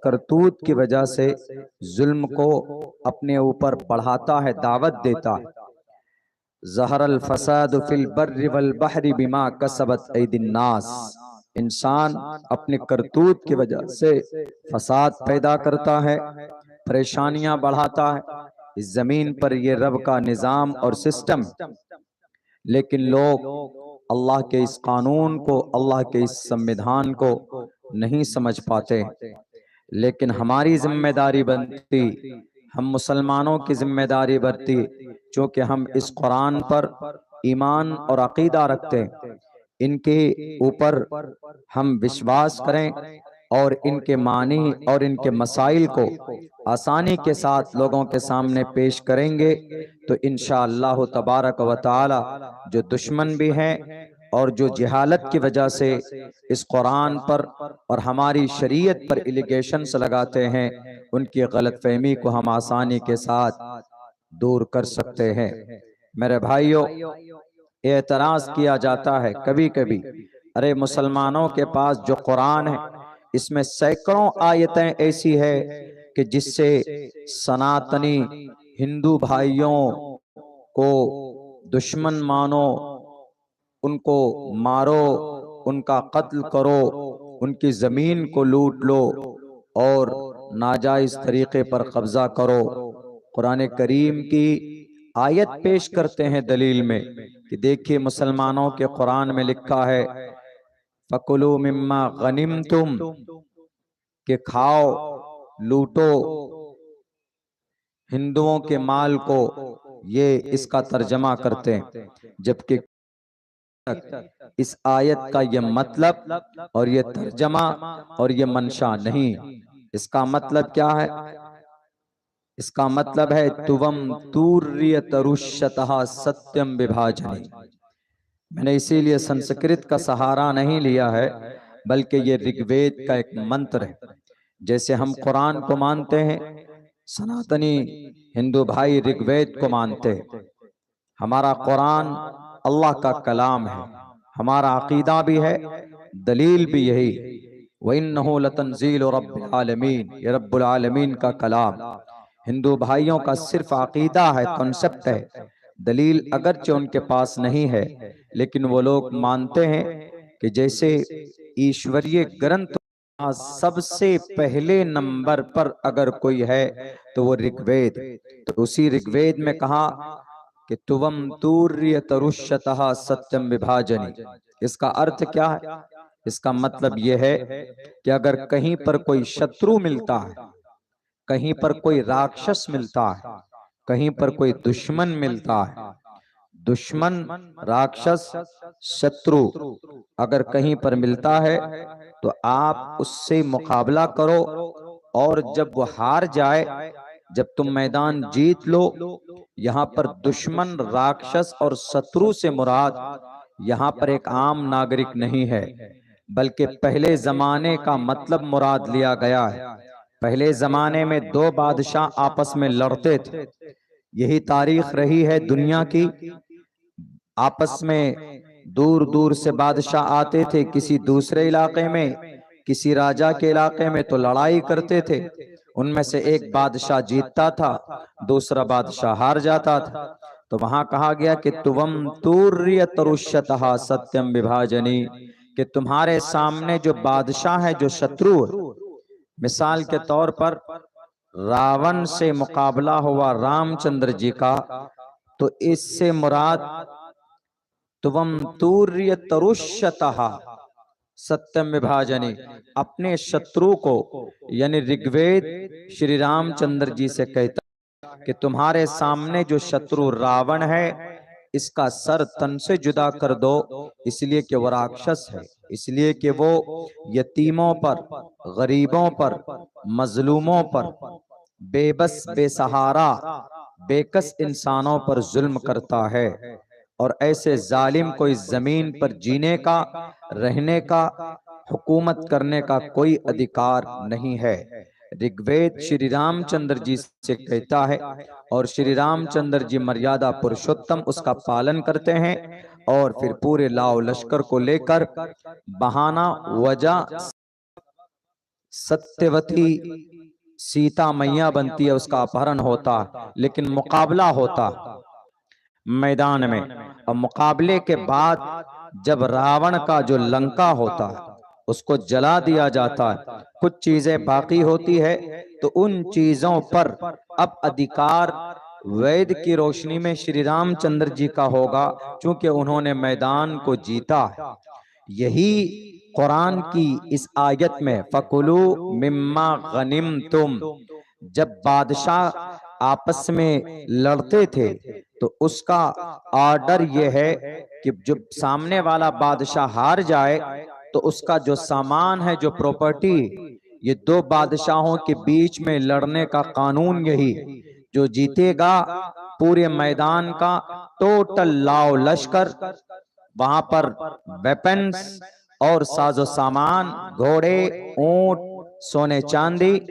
करतूत की वजह से जुल्म को अपने ऊपर बढ़ाता है, दावत देता है। ज़हरल फसाद फिल बर्रि वल बहरी बिमा कसबत ऐदिन नास। इंसान अपने करतूत की वजह से फसाद पैदा करता है, परेशानियां बढ़ाता है। इस जमीन पर ये रब का निजाम और सिस्टम, लेकिन लोग अल्लाह के इस कानून को, अल्लाह के इस संविधान को नहीं समझ पाते। लेकिन हमारी जिम्मेदारी बनती, हम मुसलमानों की जिम्मेदारी बनती, क्योंकि हम इस कुरान पर ईमान और अकीदा रखते हैं, इनके ऊपर हम विश्वास करें और इनके मानी और इनके मसाइल को आसानी के साथ लोगों के सामने पेश करेंगे तो इंशाअल्लाह तबारक व तआला जो दुश्मन भी हैं और जो जहालत की वजह से इस कुरान पर और हमारी शरीयत पर एलिगेशंस लगाते हैं, उनकी गलतफहमी को हम आसानी के साथ दूर कर सकते हैं। मेरे भाइयों, एतराज किया जाता है कभी कभी, अरे मुसलमानों के पास जो कुरान है इसमें सैकड़ों आयतें ऐसी है कि जिससे सनातनी हिंदू भाइयों को दुश्मन मानो, उनको मारो, उनका कत्ल करो, उनकी जमीन को लूट लो और नाजायज तरीके पर कब्जा करो। कुरान करीम की आयत पेश करते हैं दलील में कि देखिए मुसलमानों के कुरान में लिखा है फकुलू मिम्मा गनिमतुम, के खाओ, लूटो हिंदुओं के माल को, ये इसका तर्जमा करते हैं। जबकि इस आयत का ये मतलब और ये तर्जमा और ये मंशा नहीं। इसका मतलब क्या है? इसका मतलब है तुवम तूर्य तरुष्यतः सत्यम विभाजनी। मैंने इसीलिए संस्कृत का सहारा नहीं लिया है, बल्कि ये ऋग्वेद का एक मंत्र है। जैसे हम कुरान को मानते हैं, सनातनी हिंदू भाई ऋग्वेद को मानते हैं। हमारा कुरान अल्लाह का कलाम है, हमारा अकीदा भी है, दलील भी यही। वइन्नहु लतंजील रब्बिल आलमीन, ये रब्बुल आलमीन का कलाम। हिंदू भाइयों का सिर्फ अकीदा है, कॉन्सेप्ट है, दलील अगरचे उनके पास नहीं है, लेकिन वो लोग मानते हैं कि जैसे ईश्वरीय ग्रंथ सबसे पहले नंबर पर अगर कोई है तो वो ऋग्वेद। तो उसी ऋग्वेद में कहा कि तुवम तूर्य तरुष्यतः सत्यम विभाजनी। इसका अर्थ क्या है? इसका मतलब यह है कि अगर कहीं पर कोई शत्रु मिलता है, कहीं पर कोई राक्षस मिलता है, कहीं पर कोई दुश्मन मिलता है, दुश्मन, राक्षस, शत्रु अगर कहीं पर मिलता है तो आप उससे मुकाबला करो, और जब वो हार जाए, जब तुम मैदान जीत लो, यहाँ पर दुश्मन, राक्षस और शत्रु से मुराद यहाँ पर एक आम नागरिक नहीं है, बल्कि पहले जमाने का मतलब मुराद लिया गया है। पहले जमाने में दो बादशाह आपस में लड़ते थे, यही तारीख रही है दुनिया की। आपस में दूर दूर से बादशाह आते थे, किसी दूसरे इलाके में, किसी राजा के इलाके में, तो लड़ाई करते थे। उनमें से एक बादशाह जीतता था, दूसरा बादशाह हार जाता था। तो वहां कहा गया कि तुवम तूर्य तरुष्यतः सत्यम विभाजनी, कि तुम्हारे सामने जो बादशाह है, जो शत्रु है, मिसाल के तौर पर रावण से मुकाबला हुआ रामचंद्र जी का, तो इससे मुराद तुवम तूर्य तरुष्यतः सत्यम विभाजनी, अपने शत्रु को, यानी ऋग्वेद श्री रामचंद्र जी से कहता कि तुम्हारे सामने जो शत्रु रावण है, इसका सर तन से जुदा कर दो, इसलिए कि वो राक्षस है, इसलिए कि वो यतीमों पर, गरीबों पर, मजलूमों पर, बेबस, बेसहारा, बेकस इंसानों पर जुल्म करता है, और ऐसे जालिम को इस जमीन पर जीने का, रहने का, हुकूमत करने का कोई अधिकार नहीं है। ऋग्वेद श्री रामचंद्र जी से कहता है, और श्री रामचंद्र जी मर्यादा पुरुषोत्तम उसका पालन करते हैं, और फिर पूरे लाव लश्कर को लेकर बहाना, वजह सत्यवती सीता मैया बनती है, उसका अपहरण होता, लेकिन मुकाबला होता मैदान में। और मुकाबले के बाद जब रावण का जो लंका होता उसको जला दिया जाता है, कुछ चीजें बाकी होती है, तो उन चीजों पर अब अधिकार वेद की रोशनी में श्री रामचंद्र जी का होगा, क्योंकि उन्होंने मैदान को जीता है। यही कुरान की इस आयत में फकुलू मिम्मा गनिम तुम, जब बादशाह आपस में लड़ते थे तो उसका ऑर्डर यह है कि जब सामने वाला बादशाह हार जाए तो उसका जो सामान है, जो प्रॉपर्टी, ये दो बादशाहों के बीच में लड़ने का कानून यही, जो जीतेगा पूरे मैदान का टोटल लाओ लश्कर, वहां पर वेपन्स और साजो सामान, घोड़े, ऊंट, सोने चांदी